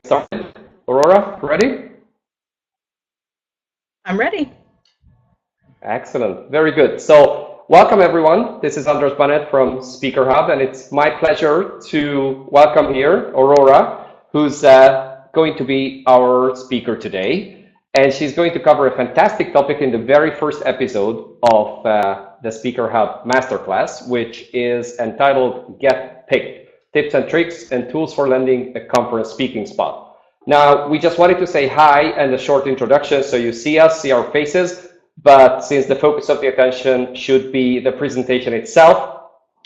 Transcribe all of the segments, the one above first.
started. Aurora, ready? I'm ready. Excellent. Very good. So, welcome everyone. This is Andres Banet from SpeakerHub, and it's my pleasure to welcome here Aurora, who's going to be our speaker today. And she's going to cover a fantastic topic in the very first episode of the SpeakerHub Masterclass, which is entitled Get Picked, Tips and Tricks and Tools for Landing a Conference Speaking Spot. Now, we just wanted to say hi and a short introduction so you see us, see our faces. But since the focus of the attention should be the presentation itself,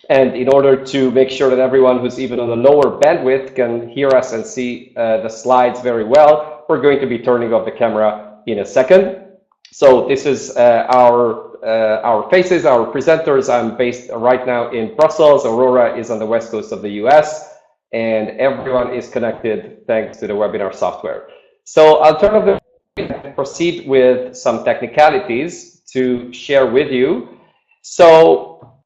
and in order to make sure that everyone who's even on a lower bandwidth can hear us and see the slides very well, we're going to be turning off the camera in a second. So this is our faces, our presenters. I'm based right now in Brussels. Aurora is on the west coast of the US, and everyone is connected thanks to the webinar software. So I'll turn off the and proceed with some technicalities to share with you. So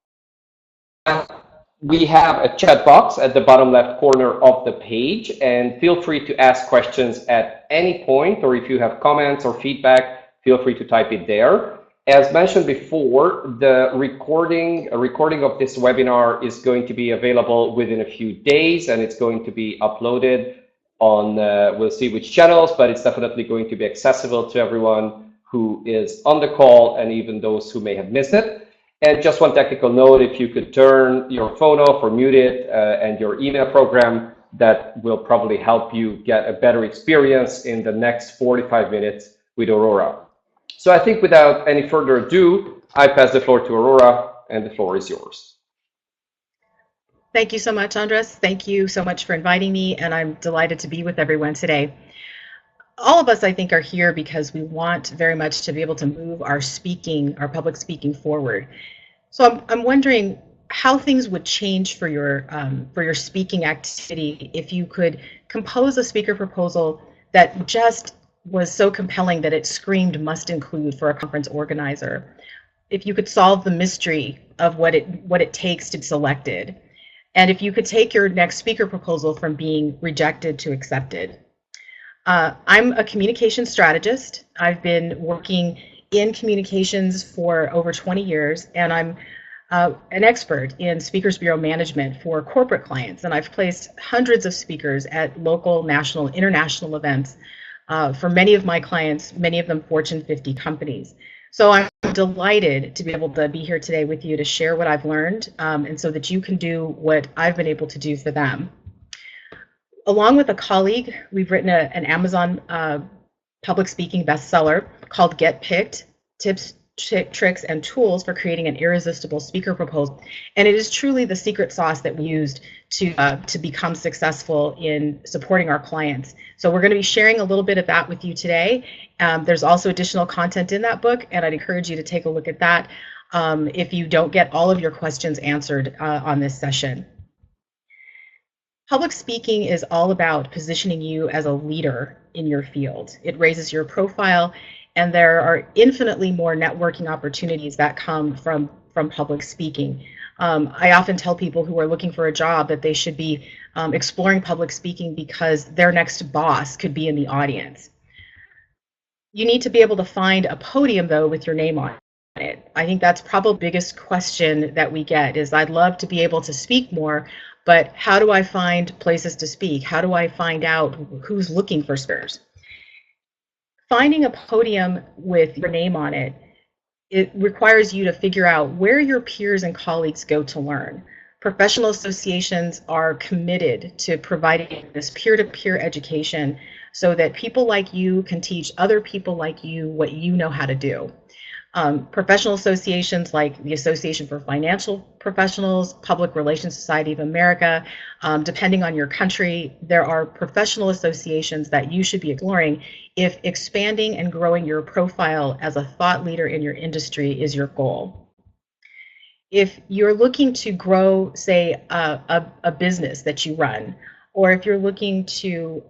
we have a chat box at the bottom left corner of the page, and feel free to ask questions at any point, or if you have comments or feedback, feel free to type it there. As mentioned before, the recording of this webinar is going to be available within a few days, and it's going to be uploaded on, we'll see which channels, but it's definitely going to be accessible to everyone who is on the call and even those who may have missed it. And just one technical note, if you could turn your phone off or mute it and your email program, that will probably help you get a better experience in the next 45 minutes with Aurora. So I think without any further ado, I pass the floor to Aurora, and the floor is yours. Thank you so much, Andres. Thank you so much for inviting me, and I'm delighted to be with everyone today. All of us, I think, are here because we want very much to be able to move our public speaking forward. So I'm wondering how things would change for your speaking activity if you could compose a speaker proposal that just was so compelling that it screamed must include for a conference organizer. If you could solve the mystery of what it takes to be selected. And if you could take your next speaker proposal from being rejected to accepted. I'm a communication strategist. I've been working in communications for over 20 years, and I'm an expert in Speakers Bureau management for corporate clients. And I've placed hundreds of speakers at local, national, international events for many of my clients, many of them Fortune 50 companies. So I'm delighted to be able to be here today with you to share what I've learned, and so that you can do what I've been able to do for them. Along with a colleague, we've written an Amazon public speaking bestseller called Get Picked, Tips, Tricks, and Tools for Creating an Irresistible Speaker Proposal. And it is truly the secret sauce that we used to become successful in supporting our clients. So we're going to be sharing a little bit of that with you today. There's also additional content in that book, and I'd encourage you to take a look at that if you don't get all of your questions answered on this session. Public speaking is all about positioning you as a leader in your field. It raises your profile, and there are infinitely more networking opportunities that come from public speaking. I often tell people who are looking for a job that they should be exploring public speaking because their next boss could be in the audience. You need to be able to find a podium, though, with your name on it. I think that's probably the biggest question that we get is, I'd love to be able to speak more, but how do I find places to speak? How do I find out who's looking for speakers? Finding a podium with your name on it, it requires you to figure out where your peers and colleagues go to learn. Professional associations are committed to providing this peer-to-peer education so that people like you can teach other people like you what you know how to do. Professional associations like the Association for Financial Professionals, Public Relations Society of America, depending on your country, there are professional associations that you should be exploring if expanding and growing your profile as a thought leader in your industry is your goal. If you're looking to grow, say, a business that you run, or if you're looking to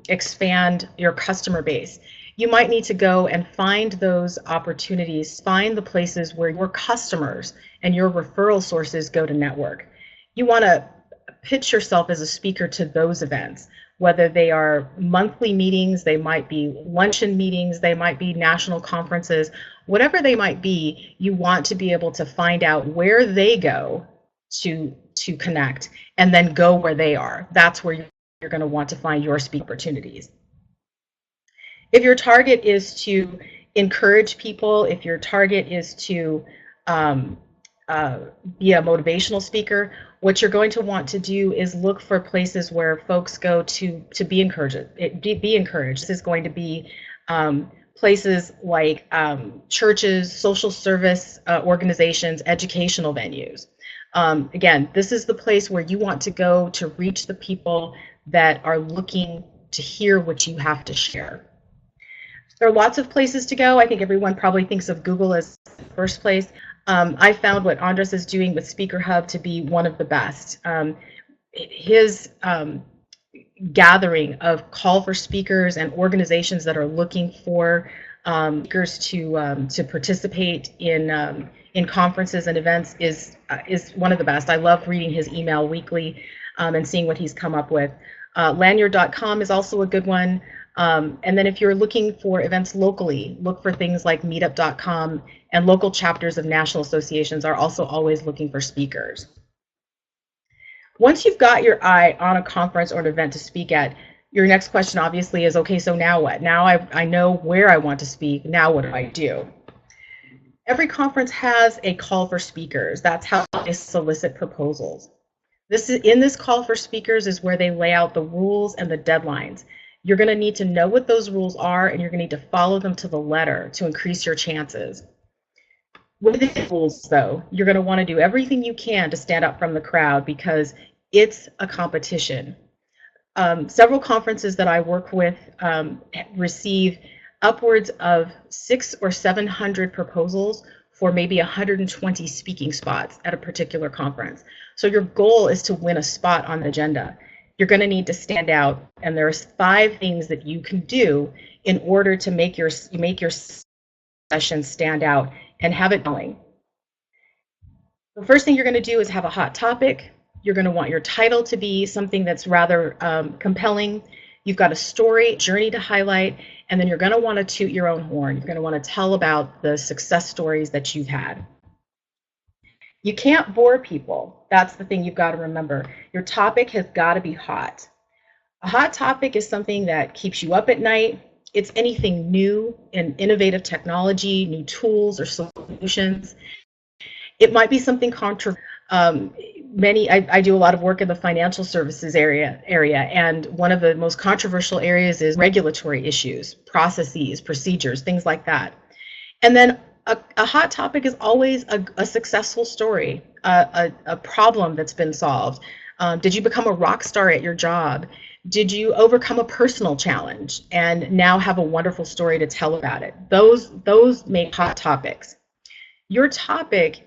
expand your customer base, you might need to go and find those opportunities, find the places where your customers and your referral sources go to network. You want to pitch yourself as a speaker to those events. whether they are monthly meetings, they might be luncheon meetings, they might be national conferences, whatever they might be, you want to be able to find out where they go to connect and then go where they are. That's where you're going to want to find your speaking opportunities. If your target is to encourage people, if your target is to be a motivational speaker, what you're going to want to do is look for places where folks go to be encouraged. Be encouraged. This is going to be places like churches, social service organizations, educational venues. Again, this is the place where you want to go to reach the people that are looking to hear what you have to share. There are lots of places to go. I think everyone probably thinks of Google as the first place. I found what Andres is doing with SpeakerHub to be one of the best. His gathering of call for speakers and organizations that are looking for speakers to participate in conferences and events is one of the best. I love reading his email weekly and seeing what he's come up with. Lanyard.com is also a good one. And then if you're looking for events locally, look for things like meetup.com, and local chapters of national associations are also always looking for speakers. Once you've got your eye on a conference or an event to speak at, your next question obviously is, okay, so now what? Now I know where I want to speak, now what do I do? Every conference has a call for speakers. That's how they solicit proposals. In this call for speakers is where they lay out the rules and the deadlines. You're going to need to know what those rules are, and you're going to need to follow them to the letter to increase your chances. With the rules, though, you're going to want to do everything you can to stand out from the crowd because it's a competition. Several conferences that I work with receive upwards of 600 or 700 proposals for maybe 120 speaking spots at a particular conference. So your goal is to win a spot on the agenda. You're going to need to stand out, and there's 5 things that you can do in order to make your session stand out and have it going. The first thing you're going to do is have a hot topic. You're going to want your title to be something that's rather compelling. You've got a story, journey to highlight, and then you're going to want to toot your own horn. You're going to want to tell about the success stories that you've had. You can't bore people. That's the thing you've got to remember. Your topic has got to be hot. A hot topic is something that keeps you up at night. It's anything new in innovative technology, new tools or solutions. It might be something controversial. I do a lot of work in the financial services area, and one of the most controversial areas is regulatory issues, processes, procedures, things like that. And then a hot topic is always a successful story, a problem that's been solved. Did you become a rock star at your job? Did you overcome a personal challenge and now have a wonderful story to tell about it? Those make hot topics. Your topic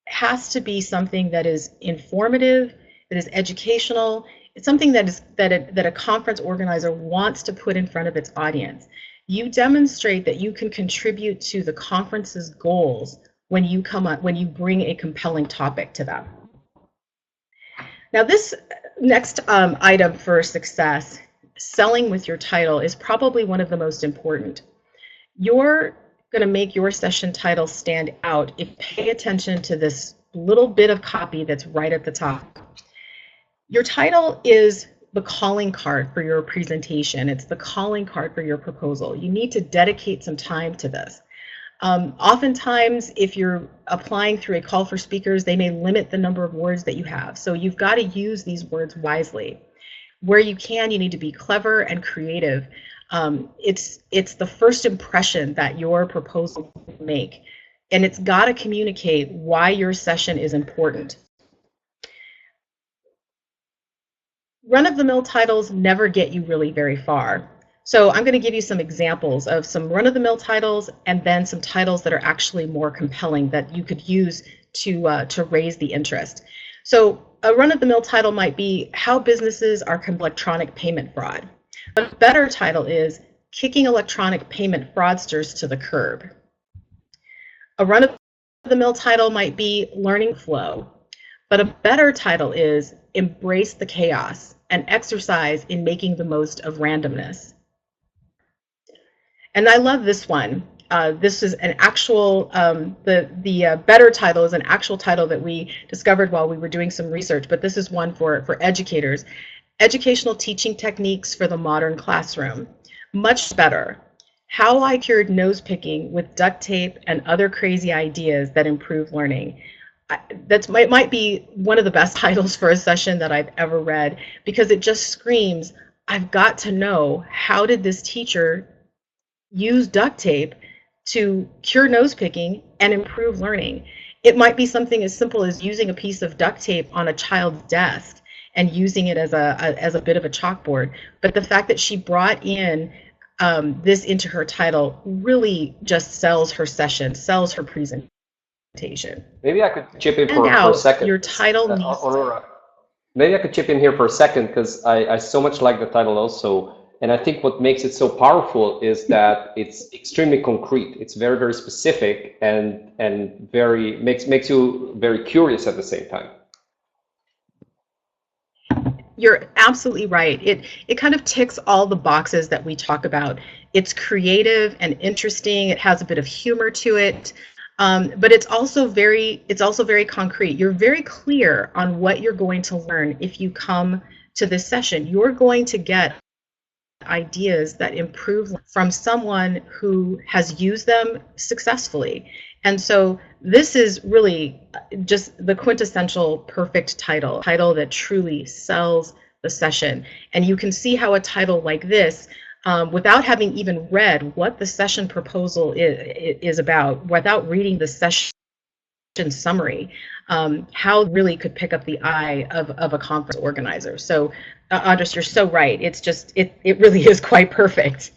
has to be something that is informative, that is educational. It's something that a conference organizer wants to put in front of its audience. You demonstrate that you can contribute to the conference's goals when you bring a compelling topic to them. Now, this next item for success, selling with your title, is probably one of the most important. You're going to make your session title stand out if you pay attention to this little bit of copy that's right at the top. Your title is the calling card for your presentation. It's the calling card for your proposal. You need to dedicate some time to this. Oftentimes, if you're applying through a call for speakers, they may limit the number of words that you have. So you've got to use these words wisely. Where you can, you need to be clever and creative. It's the first impression that your proposal will make, and it's got to communicate why your session is important. Run-of-the-mill titles never get you really very far. So I'm going to give you some examples of some run-of-the-mill titles and then some titles that are actually more compelling that you could use to raise the interest. So a run-of-the-mill title might be How Businesses Are Combating Electronic Payment Fraud. A better title is Kicking Electronic Payment Fraudsters to the Curb. A run-of-the-mill title might be Learning Flow, but a better title is Embrace the Chaos. an exercise in making the most of randomness. And I love this one. This is an actual, the better title is an actual title that we discovered while we were doing some research, but this is one for educators. Educational Teaching Techniques for the Modern Classroom. Much better. How I Cured Nose Picking with Duct Tape and Other Crazy Ideas That Improve Learning. That might be one of the best titles for a session that I've ever read, because it just screams, I've got to know, how did this teacher use duct tape to cure nose picking and improve learning? It might be something as simple as using a piece of duct tape on a child's desk and using it as a bit of a chalkboard. But the fact that she brought in this into her title really just sells her session, sells her presentation. Maybe I could chip in for a second. Your title needs Aurora. Maybe I could chip in here for a second, because I so much like the title also. And I think what makes it so powerful is that it's extremely concrete. It's very, very specific, and very makes you very curious at the same time. You're absolutely right. It kind of ticks all the boxes that we talk about. It's creative and interesting. It has a bit of humor to it, but it's also very concrete. You're very clear on what you're going to learn if you come to this session. You're going to get ideas that improve from someone who has used them successfully. And so this is really just the quintessential perfect title that truly sells the session. And you can see how a title like this, without having even read what the session proposal is about, without reading the session summary, how it really could pick up the eye of a conference organizer. So Andres, you're so right. It's just, it really is quite perfect.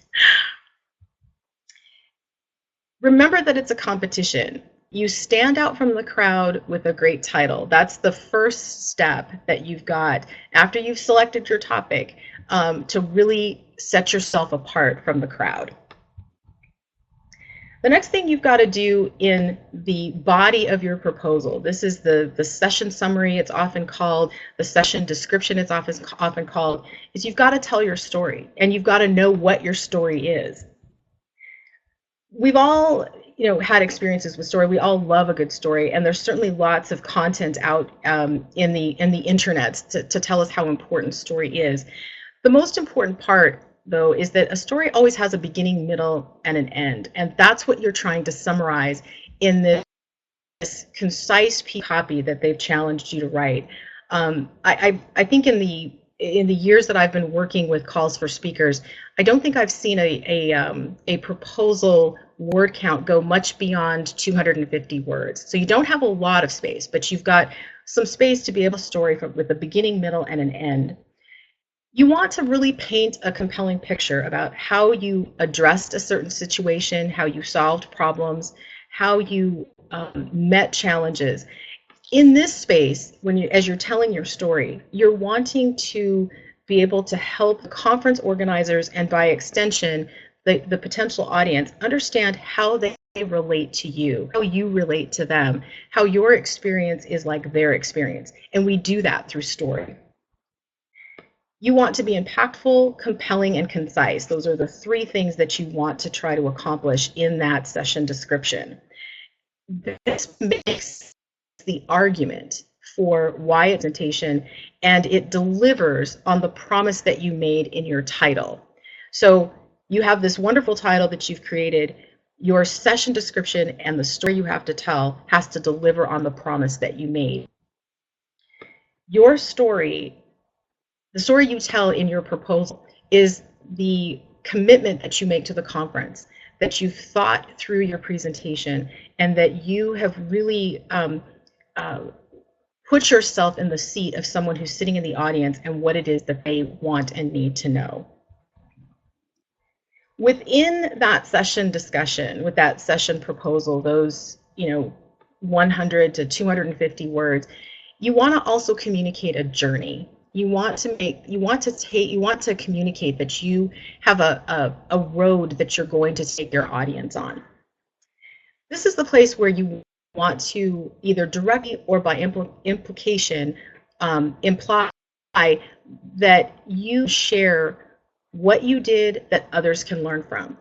Remember that it's a competition. You stand out from the crowd with a great title. That's the first step that you've got after you've selected your topic, to really set yourself apart from the crowd. The next thing you've got to do in the body of your proposal, this is the session summary, it's often called, the session description, it's often called, is you've got to tell your story, and you've got to know what your story is. We've all, had experiences with story. We all love a good story, and there's certainly lots of content out in the internet to tell us how important story is. The most important part, though, is that a story always has a beginning, middle, and an end, and that's what you're trying to summarize in this concise copy that they've challenged you to write. I think in the years that I've been working with calls for speakers, I don't think I've seen a proposal word count go much beyond 250 words. So you don't have a lot of space, but you've got some space to be able to story with a beginning, middle, and an end. You want to really paint a compelling picture about how you addressed a certain situation, how you solved problems, how you met challenges. In this space, as you're telling your story, you're wanting to be able to help conference organizers, and by extension, the potential audience, understand how they relate to you, how you relate to them, how your experience is like their experience. And we do that through story. You want to be impactful, compelling, and concise. Those are the three things that you want to try to accomplish in that session description. This makes the argument for why it's presentation, and it delivers on the promise that you made in your title. So you have this wonderful title that you've created. Your session description and the story you have to tell has to deliver on the promise that you made. Your story, the story you tell in your proposal, is the commitment that you make to the conference, that you've thought through your presentation, and that you have really put yourself in the seat of someone who's sitting in the audience and what it is that they want and need to know. Within that session discussion, with that session proposal, those 100 to 250 words, you want to also communicate a journey. You want to communicate that you have a road that you're going to take your audience on. This is the place where you want to either directly or by implication imply that you share what you did that others can learn from.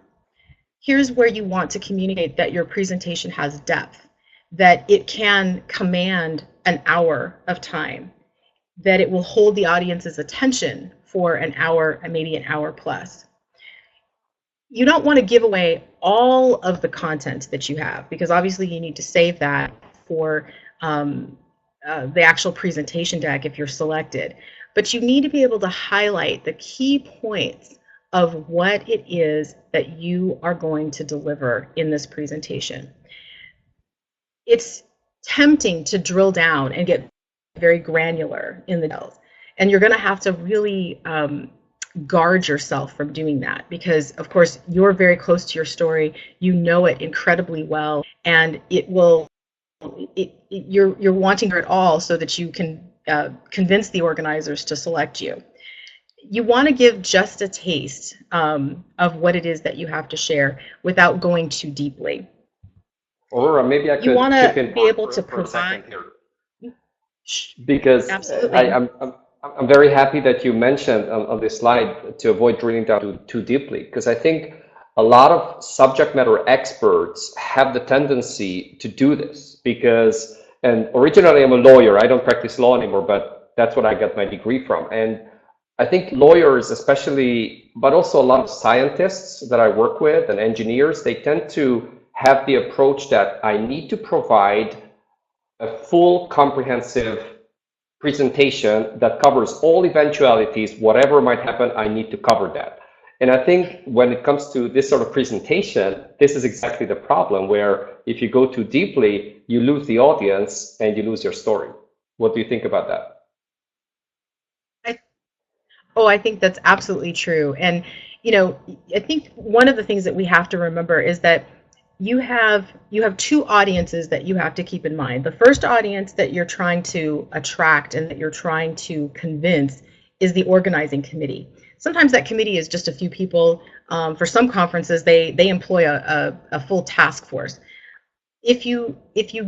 Here's where you want to communicate that your presentation has depth, that it can command an hour of time, that it will hold the audience's attention for an hour and maybe an hour plus. You don't want to give away all of the content that you have, because obviously you need to save that for the actual presentation deck if you're selected. But you need to be able to highlight the key points of what it is that you are going to deliver in this presentation. It's tempting to drill down and get very granular in the details, and you're going to have to really guard yourself from doing that, because of course you're very close to your story, you know it incredibly well, and you're wanting it all so that you can convince the organizers to select you. You want to give just a taste of what it is that you have to share without going too deeply. Aurora, maybe I could chip in be able to for a second provide here, because absolutely. I'm very happy that you mentioned on this slide to avoid drilling down too deeply, because I think a lot of subject matter experts have the tendency to do this because, and originally I'm a lawyer, I don't practice law anymore, but that's what I got my degree from. And I think lawyers especially, but also a lot of scientists that I work with and engineers, they tend to have the approach that I need to provide a full comprehensive presentation that covers all eventualities, whatever might happen, I need to cover that. And I think when it comes to this sort of presentation, this is exactly the problem, where if you go too deeply, you lose the audience and you lose your story. What do you think about that? I think that's absolutely true. And, you know, I think one of the things that we have to remember is that you have two audiences that you have to keep in mind. The first audience that you're trying to attract and that you're trying to convince is the organizing committee. Sometimes that committee is just a few people. For some conferences, they employ a full task force. If you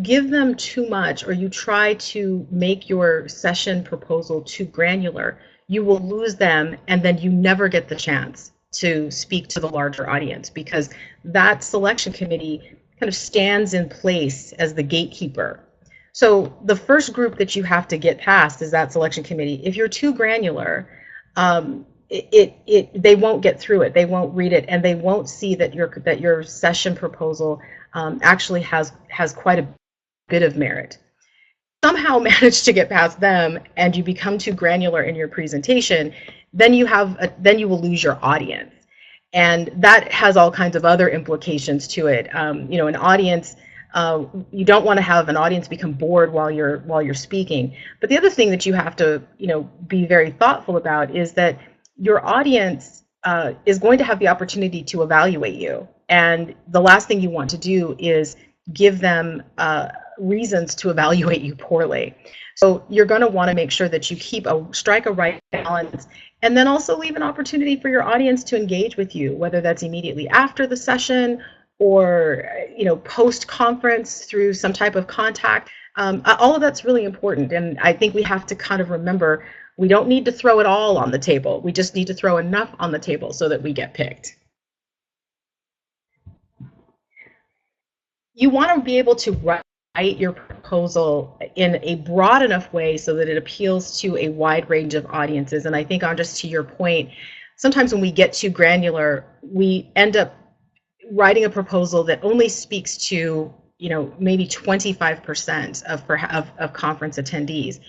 give them too much, or you try to make your session proposal too granular, you will lose them, and then you never get the chance to speak to the larger audience, because that selection committee kind of stands in place as the gatekeeper. So the first group that you have to get past is that selection committee. If you're too granular, they won't get through it, they won't read it, and they won't see that your session proposal actually has quite a bit of merit. Somehow manage to get past them and you become too granular in your presentation, then you will lose your audience, and that has all kinds of other implications to it. You know, an audience, you don't want to have an audience become bored while you're speaking. But the other thing that you have to, you know, be very thoughtful about is that your audience is going to have the opportunity to evaluate you, and the last thing you want to do is give them reasons to evaluate you poorly. So you're going to want to make sure that you strike a right balance, and then also leave an opportunity for your audience to engage with you, whether that's immediately after the session or, you know, post-conference through some type of contact. All of that's really important, and I think we have to kind of remember we don't need to throw it all on the table. We just need to throw enough on the table so that we get picked. You want to be able to write your proposal in a broad enough way so that it appeals to a wide range of audiences. And I think, Andres, to your point, sometimes when we get too granular, we end up writing a proposal that only speaks to, you know, maybe 25% of conference attendees,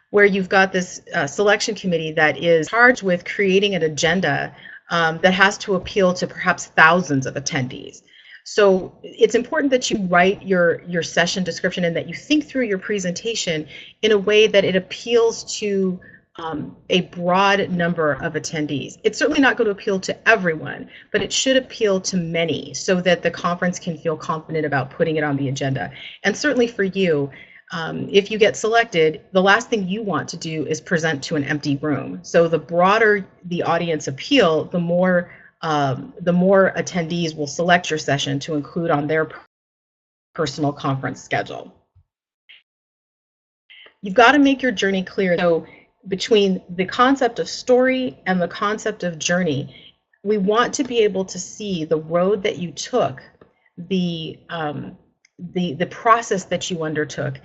where you've got this selection committee that is charged with creating an agenda that has to appeal to perhaps thousands of attendees. So it's important that you write your session description and that you think through your presentation in a way that it appeals to a broad number of attendees. It's certainly not going to appeal to everyone, but it should appeal to many so that the conference can feel confident about putting it on the agenda. And certainly for you, if you get selected, the last thing you want to do is present to an empty room. So the broader the audience appeal, the more attendees will select your session to include on their personal conference schedule. You've got to make your journey clear. So between the concept of story and the concept of journey. We want to be able to see the road that you took, the process that you undertook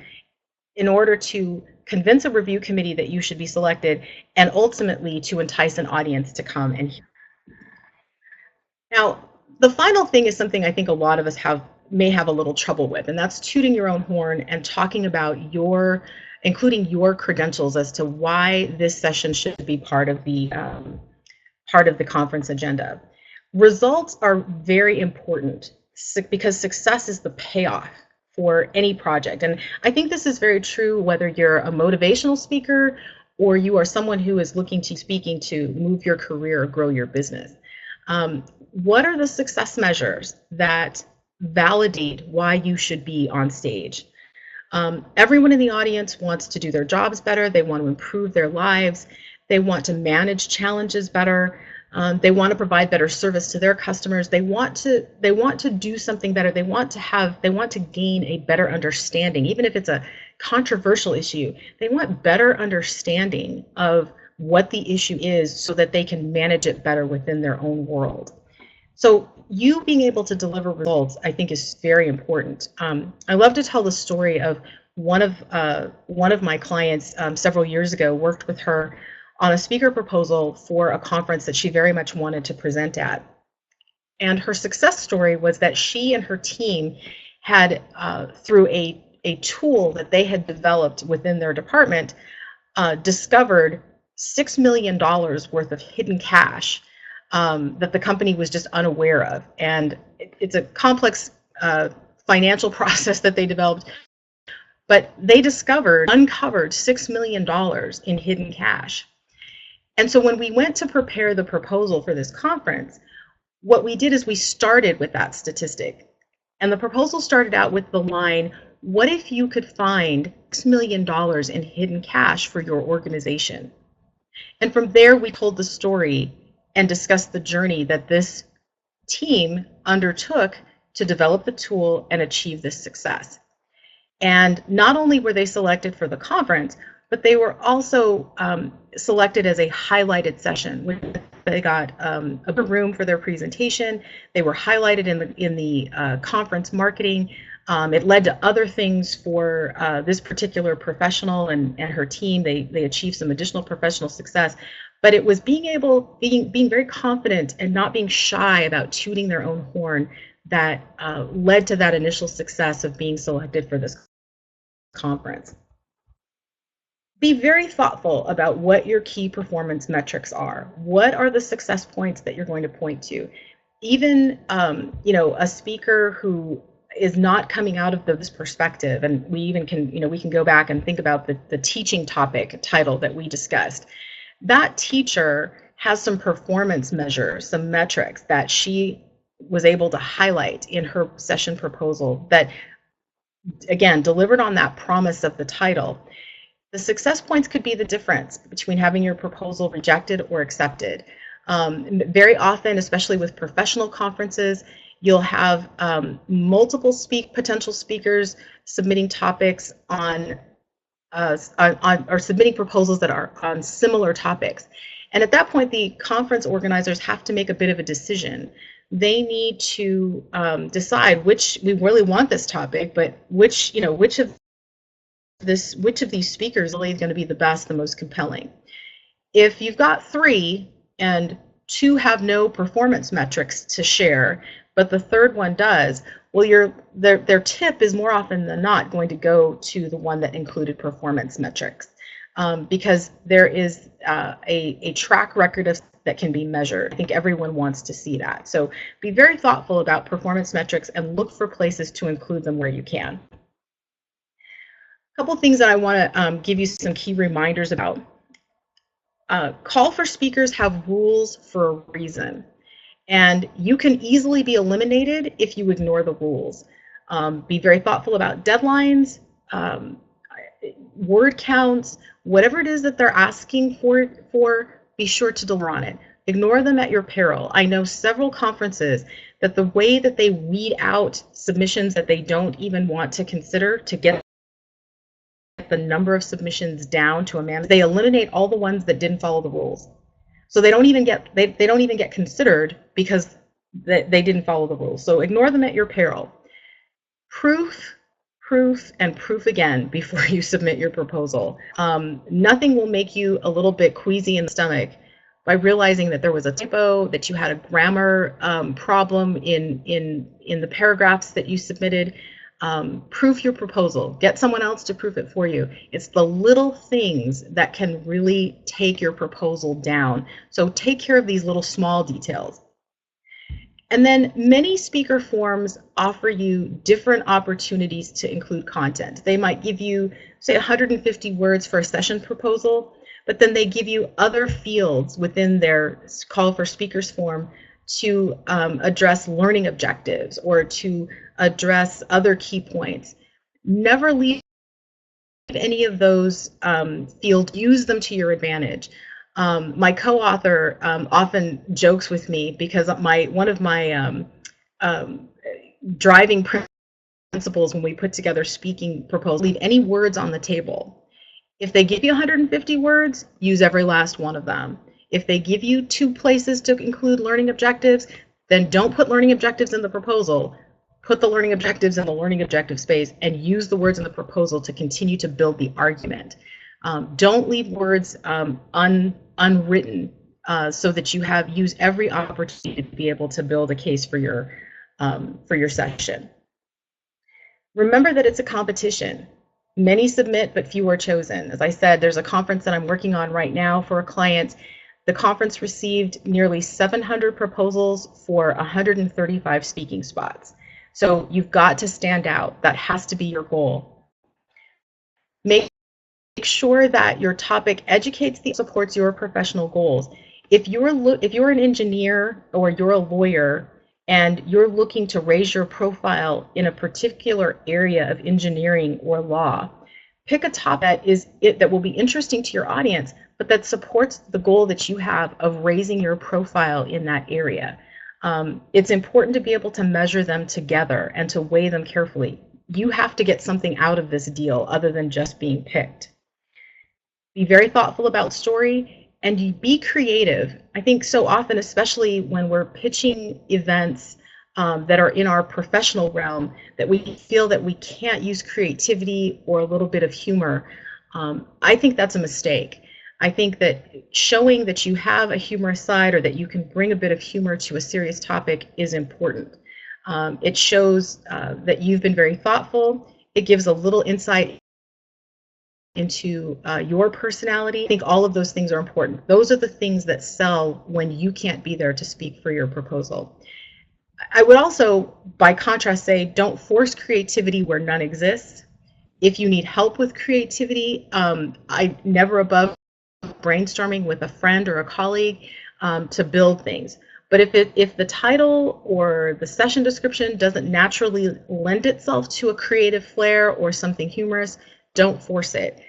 in order to convince a review committee that you should be selected, and ultimately to entice an audience to come and hear. Now, the final thing is something I think a lot of us may have a little trouble with, and that's tooting your own horn and talking about including your credentials as to why this session should be part of the conference agenda. Results are very important because success is the payoff for any project. And I think this is very true whether you're a motivational speaker or you are someone who is looking to speaking to move your career or grow your business. What are the success measures that validate why you should be on stage? Everyone in the audience wants to do their jobs better. They want to improve their lives. They want to manage challenges better. They want to provide better service to their customers. They want to do something better. They want to gain a better understanding, even if it's a controversial issue. They want better understanding of what the issue is so that they can manage it better within their own world. So you being able to deliver results, I think, is very important. I love to tell the story of one of my clients several years ago. Worked with her on a speaker proposal for a conference that she very much wanted to present at. And her success story was that she and her team had, through a tool that they had developed within their department, discovered $6 million worth of hidden cash that the company was just unaware of. And it's a complex financial process that they developed, but they uncovered $6 million in hidden cash. And so when we went to prepare the proposal for this conference, what we did is we started with that statistic. And the proposal started out with the line, what if you could find $6 million in hidden cash for your organization? And from there, we told the story and discussed the journey that this team undertook to develop the tool and achieve this success. And not only were they selected for the conference, but they were also selected as a highlighted session. They got a room for their presentation. They were highlighted in the conference marketing. It led to other things for this particular professional and her team. They achieved some additional professional success. But it was being very confident and not being shy about tooting their own horn that led to that initial success of being selected for this conference. Be very thoughtful about what your key performance metrics are. What are the success points that you're going to point to? Even a speaker who is not coming out of this perspective, and we even can go back and think about the teaching topic title that we discussed. That teacher has some performance measures, some metrics that she was able to highlight in her session proposal that, again, delivered on that promise of the title. The success points could be the difference between having your proposal rejected or accepted. Very often, especially with professional conferences, you'll have multiple potential speakers submitting topics or submitting proposals that are on similar topics. And at that point, the conference organizers have to make a bit of a decision. They need to decide we really want this topic, but which of these speakers really is going to be the best, the most compelling. If you've got 3 and 2 have no performance metrics to share, but the third one does, well, their tip is more often than not going to go to the one that included performance metrics, because there is a track record that can be measured. I think everyone wants to see that. So be very thoughtful about performance metrics and look for places to include them where you can. A couple things that I want to give you some key reminders about. Call for speakers have rules for a reason, and you can easily be eliminated if you ignore the rules. Be very thoughtful about deadlines, word counts, whatever it is that they're asking for, be sure to deliver on it. Ignore them at your peril. I know several conferences that the way that they weed out submissions that they don't even want to consider to get get the number of submissions down to a man. They eliminate all the ones that didn't follow the rules. So they don't even get considered because they didn't follow the rules. So ignore them at your peril. Proof, proof, and proof again before you submit your proposal. Nothing will make you a little bit queasy in the stomach by realizing that there was a typo, that you had a grammar problem in the paragraphs that you submitted. Proof your proposal. Get someone else to proof it for you. It's the little things that can really take your proposal down. So take care of these little small details. And then many speaker forms offer you different opportunities to include content. They might give you, say, 150 words for a session proposal, but then they give you other fields within their call for speakers form to address learning objectives or to address other key points. Never leave any of those fields. Use them to your advantage. My co-author often jokes with me because one of my driving principles when we put together speaking proposals, leave any words on the table. If they give you 150 words, use every last one of them. If they give you 2 places to include learning objectives, then don't put learning objectives in the proposal. Put the learning objectives in the learning objective space and use the words in the proposal to continue to build the argument. Don't leave words unwritten so that you use every opportunity to be able to build a case for your session. Remember that it's a competition. Many submit, but few are chosen. As I said, there's a conference that I'm working on right now for a client. The conference received nearly 700 proposals for 135 speaking spots. So you've got to stand out. That has to be your goal. Make sure that your topic educates and supports your professional goals. If you're an engineer or you're a lawyer and you're looking to raise your profile in a particular area of engineering or law, pick a topic that will be interesting to your audience, but that supports the goal that you have of raising your profile in that area. It's important to be able to measure them together and to weigh them carefully. You have to get something out of this deal other than just being picked. Be very thoughtful about story and you be creative. I think so often, especially when we're pitching events that are in our professional realm, that we feel that we can't use creativity or a little bit of humor. I think that's a mistake. I think that showing that you have a humorous side or that you can bring a bit of humor to a serious topic is important. It shows that you've been very thoughtful. It gives a little insight into your personality. I think all of those things are important. Those are the things that sell when you can't be there to speak for your proposal. I would also, by contrast, say don't force creativity where none exists. If you need help with creativity, I never above brainstorming with a friend or a colleague to build things. But if the title or the session description doesn't naturally lend itself to a creative flair or something humorous, don't force it.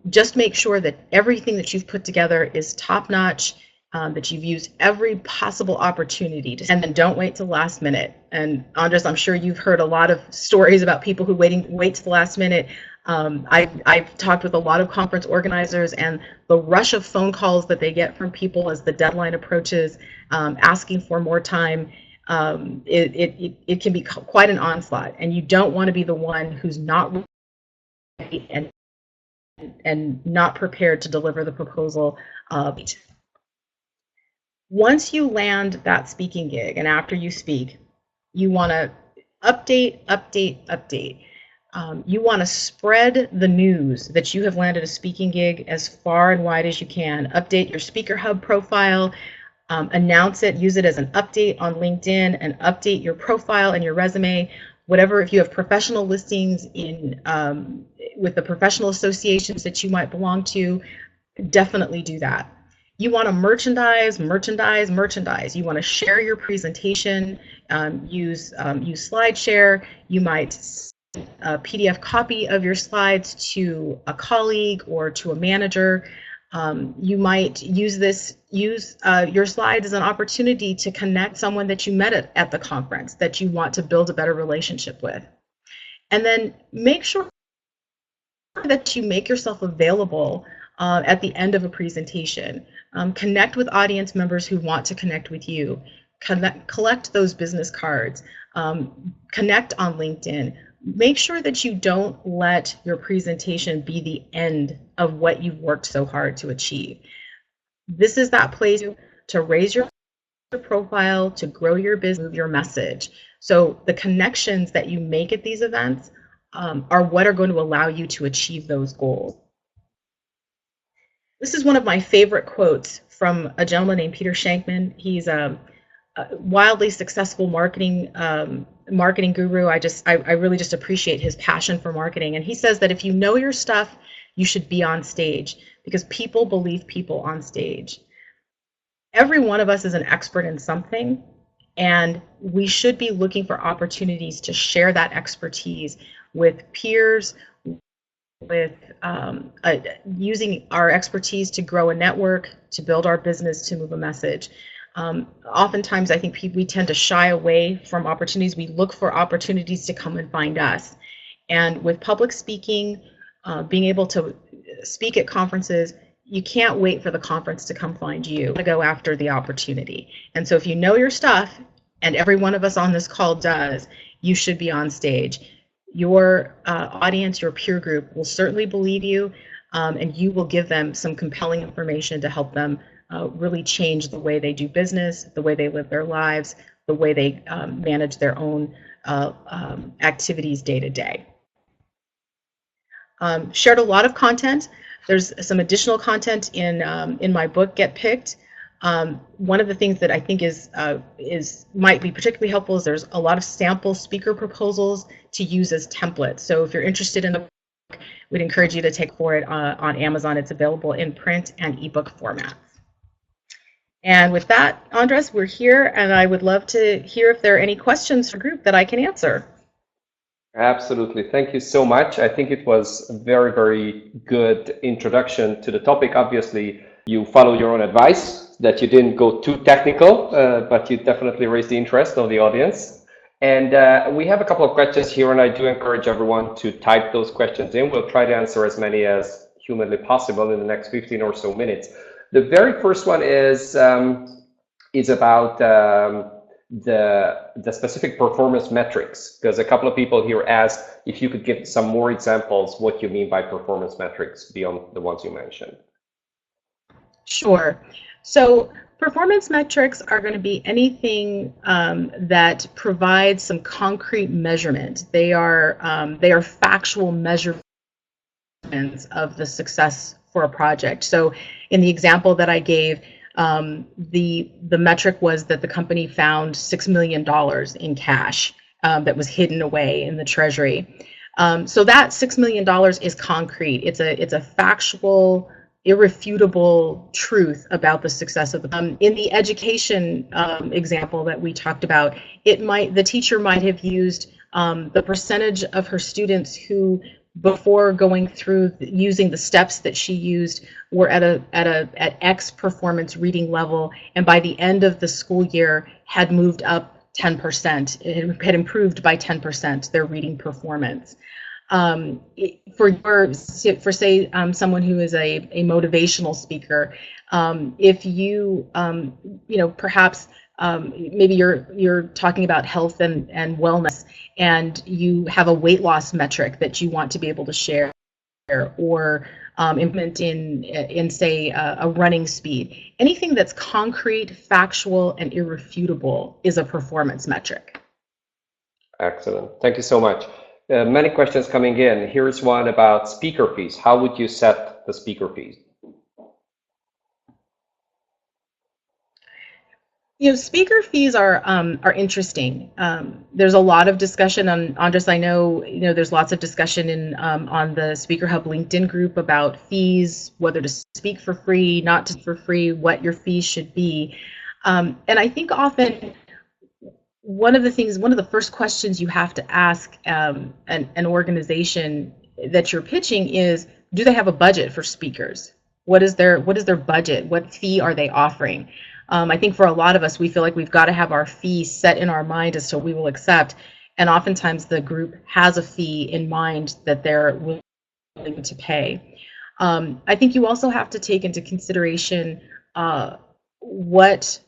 Just make sure that everything that you've put together is top-notch, that you've used every possible opportunity and then don't wait till the last minute. And Andres, I'm sure you've heard a lot of stories about people who wait to the last minute. I've talked with a lot of conference organizers, and the rush of phone calls that they get from people as the deadline approaches, asking for more time, it can be quite an onslaught, and you don't want to be the one who's not ready and not prepared to deliver the proposal. Once you land that speaking gig and after you speak, you want to update. You want to spread the news that you have landed a speaking gig as far and wide as you can. Update your SpeakerHub profile, announce it, use it as an update on LinkedIn, and update your profile and your resume. Whatever, if you have professional listings with the professional associations that you might belong to, definitely do that. You want to merchandise. You want to share your presentation, use SlideShare. You might a PDF copy of your slides to a colleague or to a manager. You might use your slides as an opportunity to connect someone that you met at the conference that you want to build a better relationship with. And then make sure that you make yourself available at the end of a presentation. Connect with audience members who want to connect with you. Collect those business cards. Connect on LinkedIn. Make sure that you don't let your presentation be the end of what you've worked so hard to achieve. This is that place to raise your profile, to grow your business, move your message. So the connections that you make at these events are what are going to allow you to achieve those goals. This is one of my favorite quotes from a gentleman named Peter Shankman. He's a wildly successful marketing guru. I really just appreciate his passion for marketing. And he says that if you know your stuff, you should be on stage, because people believe people on stage. Every one of us is an expert in something, and we should be looking for opportunities to share that expertise with peers, with using our expertise to grow a network, to build our business, to move a message. Oftentimes, I think we tend to shy away from opportunities. We look for opportunities to come and find us. And with public speaking, being able to speak at conferences, you can't wait for the conference to come find you. To go after the opportunity. And so if you know your stuff, and every one of us on this call does, you should be on stage. Your audience, your peer group will certainly believe you, and you will give them some compelling information to help them really change the way they do business, the way they live their lives, the way they manage their own activities day to day. Shared a lot of content. There's some additional content in my book, Get Picked. One of the things that I think might be particularly helpful is there's a lot of sample speaker proposals to use as templates. So if you're interested in the book, we'd encourage you to take for it on Amazon. It's available in print and ebook formats. And with that, Andres, we're here, and I would love to hear if there are any questions for the group that I can answer. Absolutely. Thank you so much. I think it was a very, very good introduction to the topic. Obviously, you follow your own advice that you didn't go too technical, but you definitely raised the interest of the audience. And we have a couple of questions here, and I do encourage everyone to type those questions in. We'll try to answer as many as humanly possible in the next 15 or so minutes. The very first one is about the specific performance metrics, because a couple of people here asked if you could give some more examples what you mean by performance metrics beyond the ones you mentioned. Sure. So performance metrics are going to be anything that provides some concrete measurement. They are factual measurements of the success for a project. So in the example that I gave, the metric was that the company found $6 million in cash that was hidden away in the treasury. So that $6 million is concrete. It's a factual, irrefutable truth about the success of the. In the education example that we talked about, the teacher might have used the percentage of her students who, before going through using the steps that she used, were at X performance reading level, and by the end of the school year had moved up 10%. It had improved by 10% their reading performance. For say someone who is a motivational speaker, if you perhaps maybe you're talking about health and wellness, and you have a weight loss metric that you want to be able to share, or implement in say a running speed. Anything that's concrete, factual, and irrefutable is a performance metric. Excellent. Thank you so much. Many questions coming in. Here's one about speaker fees. How would you set the speaker fees? Speaker fees are interesting. There's a lot of discussion on Andres. I know there's lots of discussion on the SpeakerHub LinkedIn group about fees, whether to speak for free, not to for free, what your fees should be. And I think often one of the first questions you have to ask an organization that you're pitching is, do they have a budget for speakers? What is their budget? What fee are they offering? I think for a lot of us, we feel like we've got to have our fee set in our mind as to what we will accept. And oftentimes the group has a fee in mind that they're willing willing to pay. I think you also have to take into consideration what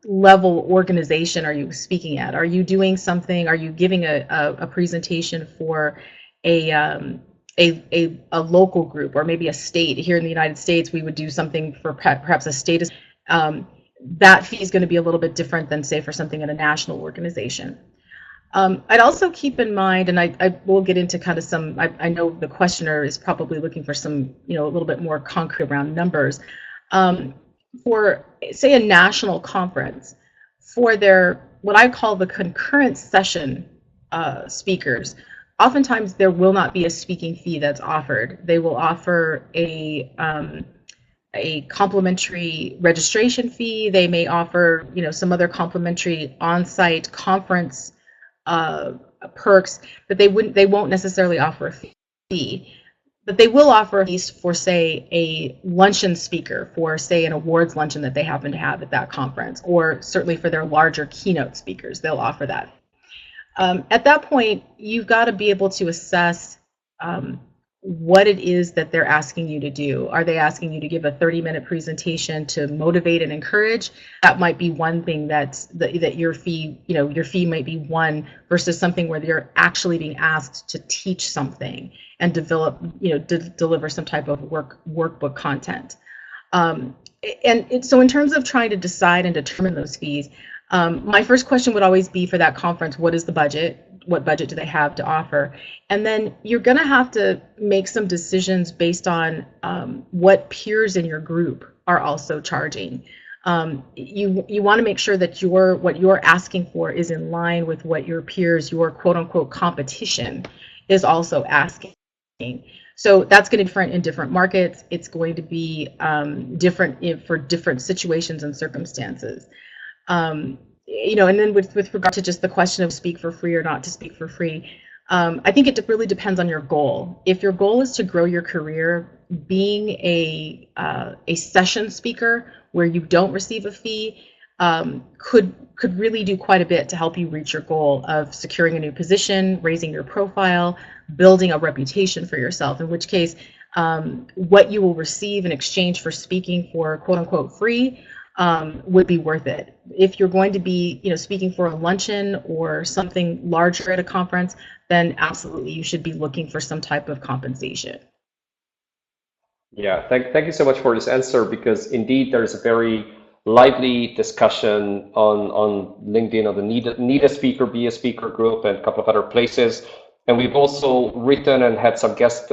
level organization are you speaking at? Are you doing something? Are you giving a presentation for a local group, or maybe a state? Here in the United States, we would do something for perhaps a state. That fee is going to be a little bit different than, say, for something at a national organization. I'd also keep in mind, and I will get into kind of some, I know the questioner is probably looking for some, a little bit more concrete around numbers. For, say, a national conference, for their, what I call the concurrent session speakers, oftentimes there will not be a speaking fee that's offered. They will offer a complimentary registration fee. They may offer, some other complimentary on-site conference perks, but they won't necessarily offer a fee. But they will offer a fee for, say, a luncheon speaker for, say, an awards luncheon that they happen to have at that conference, or certainly for their larger keynote speakers, they'll offer that. At that point, you've got to be able to assess what it is that they're asking you to do. Are they asking you to give a 30-minute presentation to motivate and encourage? That might be one thing that your fee, your fee might be one, versus something where you're actually being asked to teach something and develop, deliver some type of workbook content. So in terms of trying to decide and determine those fees, my first question would always be, for that conference, what is the budget? What budget do they have to offer? And then you're going to have to make some decisions based on what peers in your group are also charging. You want to make sure that what you're asking for is in line with what your peers, your quote-unquote competition, is also asking. So that's going to be different in different markets. It's going to be different for different situations and circumstances. And then with regard to just the question of speak for free or not to speak for free, I think it really depends on your goal. If your goal is to grow your career, being a session speaker where you don't receive a fee could really do quite a bit to help you reach your goal of securing a new position, raising your profile, building a reputation for yourself, in which case what you will receive in exchange for speaking for quote unquote free would be worth it. If you're going to be, speaking for a luncheon or something larger at a conference, then absolutely you should be looking for some type of compensation. Yeah, thank you so much for this answer, because indeed there's a very lively discussion on LinkedIn on the need a speaker, be a speaker group, and a couple of other places. And we've also written and had some guest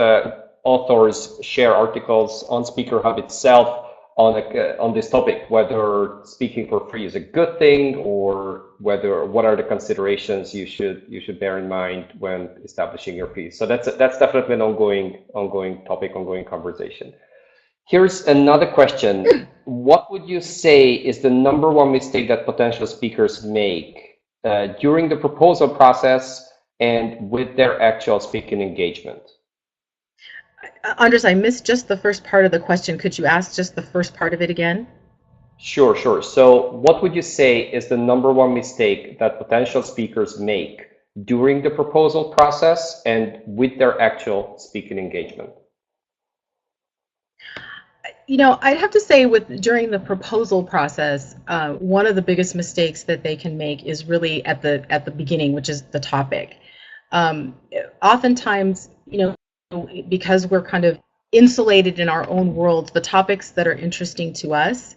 authors share articles on SpeakerHub itself on this topic, whether speaking for free is a good thing, or what are the considerations you should bear in mind when establishing your fees. So that's definitely an ongoing topic, ongoing conversation. Here's another question. What would you say is the #1 mistake that potential speakers make during the proposal process and with their actual speaking engagement? Andres, I missed just the first part of the question. Could you ask just the first part of it again? Sure. So what would you say is the #1 mistake that potential speakers make during the proposal process and with their actual speaking engagement? I'd have to say during the proposal process, one of the biggest mistakes that they can make is really at the beginning, which is the topic. Oftentimes, because we're kind of insulated in our own world, the topics that are interesting to us,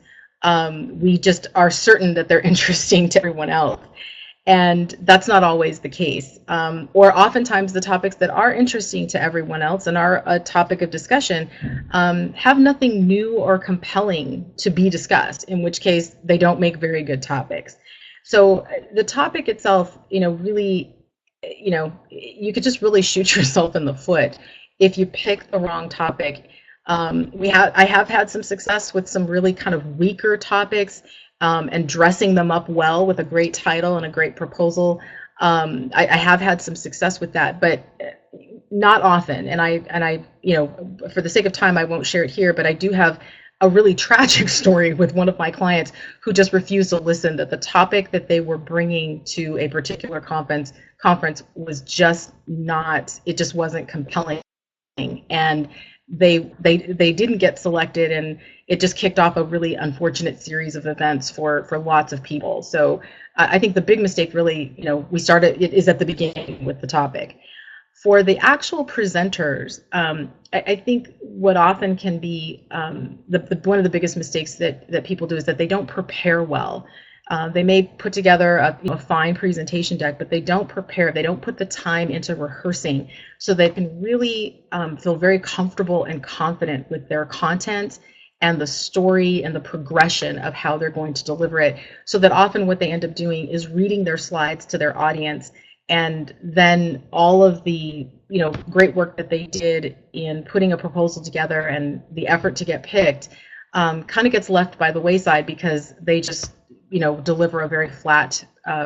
we just are certain that they're interesting to everyone else. And that's not always the case. Or oftentimes the topics that are interesting to everyone else and are a topic of discussion have nothing new or compelling to be discussed, in which case they don't make very good topics. So the topic itself, really, you could just really shoot yourself in the foot if you pick the wrong topic. I have had some success with some really kind of weaker topics and dressing them up well with a great title and a great proposal. I have had some success with that, but not often. And I, for the sake of time, I won't share it here, but I do have a really tragic story with one of my clients who just refused to listen, that the topic that they were bringing to a particular conference was just not, it just wasn't compelling and they didn't get selected, and it just kicked off a really unfortunate series of events for lots of people. So I think the big mistake really, we started it is at the beginning with the topic. For the actual presenters, I think what often can be one of the biggest mistakes that people do is that they don't prepare well. They may put together a fine presentation deck, but they don't prepare. They don't put the time into rehearsing so they can really feel very comfortable and confident with their content and the story and the progression of how they're going to deliver it. So that often what they end up doing is reading their slides to their audience, and then all of the great work that they did in putting a proposal together and the effort to get picked kind of gets left by the wayside because they just deliver a very flat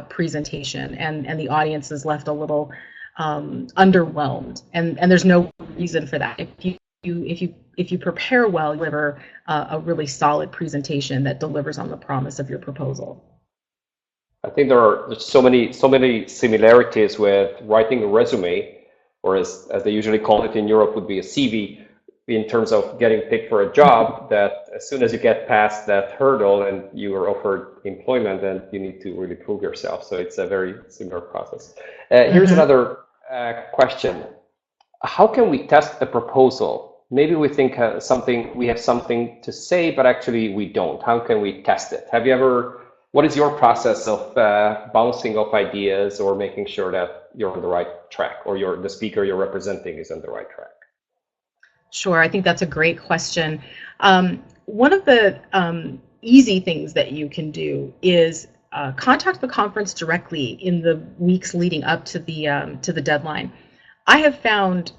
presentation, and the audience is left a little underwhelmed, and there's no reason for that. If you prepare well, you deliver a really solid presentation that delivers on the promise of your proposal. I think there's so many similarities with writing a resume, or as they usually call it in Europe, would be a CV, in terms of getting picked for a job, that as soon as you get past that hurdle and you are offered employment, then you need to really prove yourself. So it's a very similar process. Here's another question. How can we test the proposal? Maybe we think we have something to say, but actually we don't. How can we test it? What is your process of bouncing off ideas or making sure that you're on the right track, or the speaker you're representing is on the right track? Sure, I think that's a great question. One of the easy things that you can do is contact the conference directly in the weeks leading up to the deadline. I have found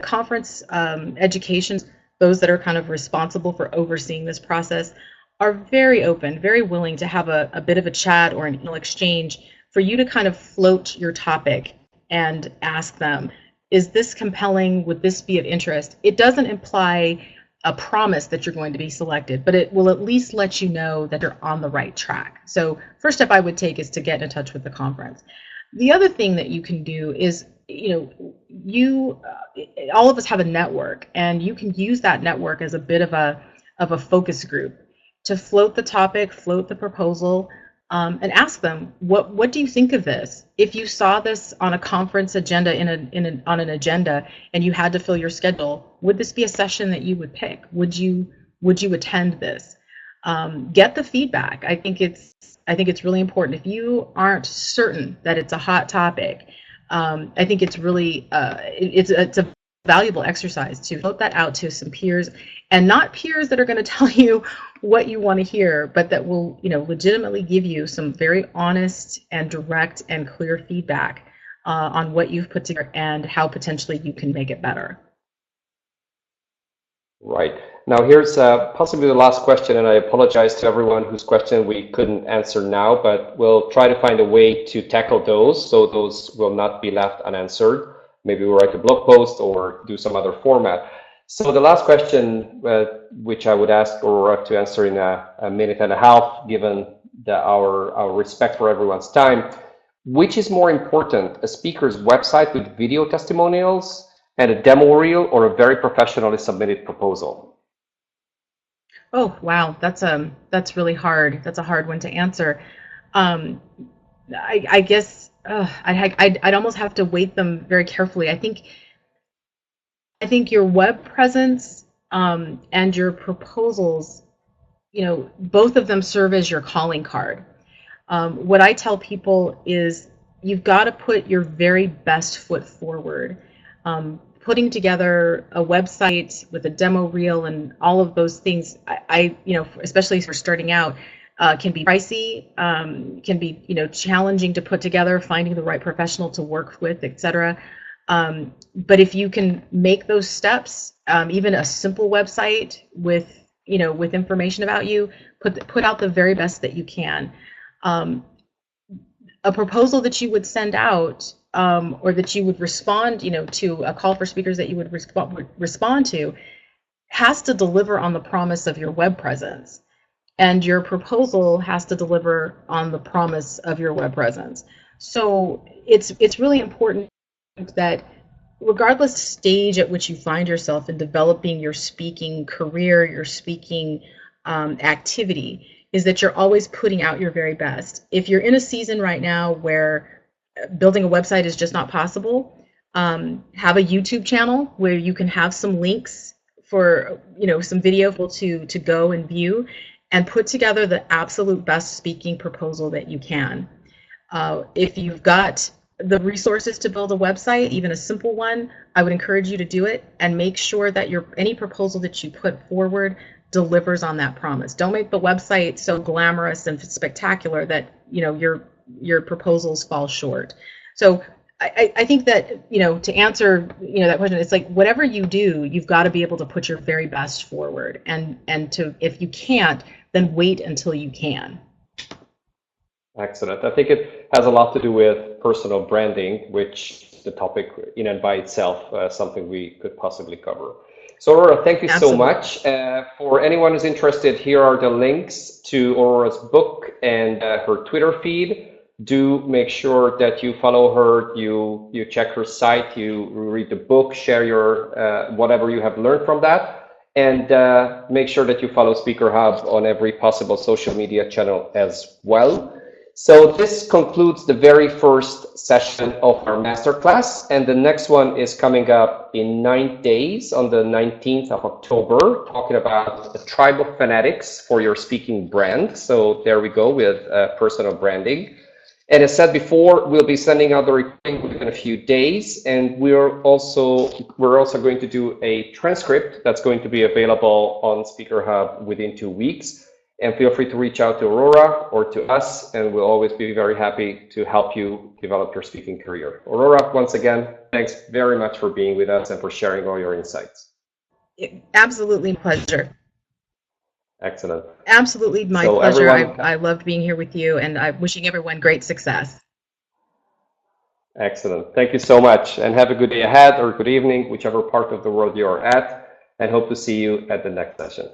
conference education, those that are kind of responsible for overseeing this process, are very open, very willing to have a bit of a chat or an email exchange for you to kind of float your topic and ask them, is this compelling? Would this be of interest? It doesn't imply a promise that you're going to be selected, but it will at least let you know that you're on the right track. So first step I would take is to get in touch with the conference. The other thing that you can do is, all of us have a network, and you can use that network as a bit of a focus group to float the topic, float the proposal, and ask them, what do you think of this? If you saw this on a conference agenda on an agenda and you had to fill your schedule, would this be a session that you would pick? Would you attend this? Get the feedback. I think it's really important. If you aren't certain that it's a hot topic, I think it's really it's a valuable exercise to float that out to some peers, and not peers that are going to tell you what you want to hear, but that will legitimately give you some very honest and direct and clear feedback on what you've put together and how potentially you can make it better. Right. Now here's possibly the last question, and I apologize to everyone whose question we couldn't answer now, but we'll try to find a way to tackle those so those will not be left unanswered. Maybe we'll write a blog post or do some other format. So the last question, which I would ask Aurora to answer in a minute and a half, given our respect for everyone's time, which is more important, a speaker's website with video testimonials and a demo reel, or a very professionally submitted proposal? Oh, wow, that's really hard. That's a hard one to answer. I guess I'd almost have to weight them very carefully. I think your web presence and your proposals, both of them serve as your calling card. What I tell people is you've got to put your very best foot forward. Putting together a website with a demo reel and all of those things, I especially for starting out, can be pricey, can be challenging to put together, finding the right professional to work with, etc. But if you can make those steps, even a simple website with information about you, put out the very best that you can. A proposal that you would send out, or that you would respond, to a call for speakers that you would respond to, has to deliver on the promise of your web presence, and your proposal has to deliver on the promise of your web presence. So it's really important that regardless stage at which you find yourself in developing your speaking career, your speaking activity, is that you're always putting out your very best. If you're in a season right now where building a website is just not possible, have a YouTube channel where you can have some links for, you know, some video to go and view, and put together the absolute best speaking proposal that you can. If you've got the resources to build a website, even a simple one, I would encourage you to do it, and make sure that any proposal that you put forward delivers on that promise. Don't make the website so glamorous and spectacular that, you know, your proposals fall short. So I think that, you know, to answer, you know, that question, it's like whatever you do, you've got to be able to put your very best forward, and to, if you can't, then wait until you can. Excellent. I think it has a lot to do with personal branding, which the topic in and by itself, something we could possibly cover. So Aurora, thank you so much. For anyone who's interested, here are the links to Aurora's book and her Twitter feed. Do make sure that you follow her, you check her site, you read the book, share your whatever you have learned from that, and make sure that you follow SpeakerHub on every possible social media channel as well. So this concludes the very first session of our masterclass, and the next one is coming up in 9 days on the 19th of October, talking about the tribe of fanatics for your speaking brand. So there we go with personal branding. And as said before, we'll be sending out the recording within a few days, and we're also going to do a transcript that's going to be available on SpeakerHub within 2 weeks. And feel free to reach out to Aurora or to us, and we'll always be very happy to help you develop your speaking career. Aurora, once again, thanks very much for being with us and for sharing all your insights. Absolutely, pleasure. Excellent. Absolutely, my pleasure. I loved being here with you, and I'm wishing everyone great success. Excellent. Thank you so much, and have a good day ahead or good evening, whichever part of the world you're at, and hope to see you at the next session.